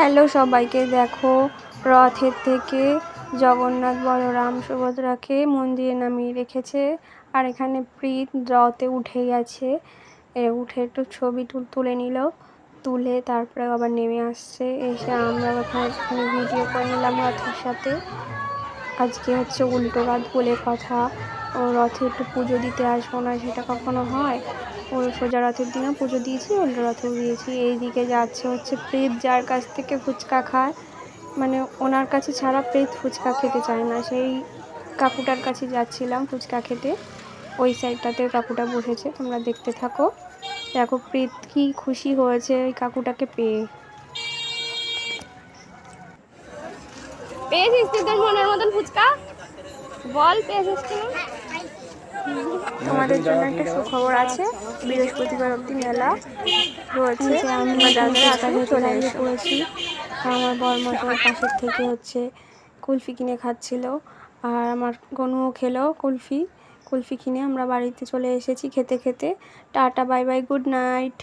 Hello সবাইকে, দেখো রথের থেকে জগন্নাথ বলরাম সুভদ্রাকে মন্দিরে নামিয়ে রেখেছে। আর এখানে প্রীত রথে উঠে গেছে, উঠে একটু ছবি তুলে নিল, তুলে তারপরে আবার নেমে আসছে। এসে আমরা ওখানে ভিডিও করে নিলাম রথের সাথে। আজকে হচ্ছে উল্টো রথ বলে কথা, ও রথে একটু পুজো দিতে আসবো না সেটা কখনো হয়? ও সোজা রথের দিনেও পুজো দিয়েছি, উল্টো রথেও দিয়েছি। এইদিকে যাচ্ছে হচ্ছে প্রীত, যার কাছ থেকে ফুচকা খায়, মানে ওনার কাছে ছাড়া প্রীত ফুচকা খেতে চায় না। সেই কাকুটার কাছে যাচ্ছিলাম ফুচকা খেতে, ওই সাইডটাতে কাকুটা বসেছে, তোমরা দেখতে থাকো। দেখো প্রীত কি খুশি হয়েছে ওই কাকুটাকে পেয়ে। পেয়েছিস তুই তোর মনের মতন ফুচকা? বল পেয়েছিস কিনা। তোমাদের জন্য একটা সুখবর আছে, বৃহস্পতিবার অবধি মেলা রয়েছে। আমি যাদের আকাশে চলে এসে পড়েছি। আমার বরমশাই পাশের থেকে হচ্ছে কুলফি কিনে খাচ্ছিল, আর আমার গনুও খেলো কুলফি কিনে। আমরা বাড়িতে চলে এসেছি খেতে খেতে। Tata, bye bye, good night.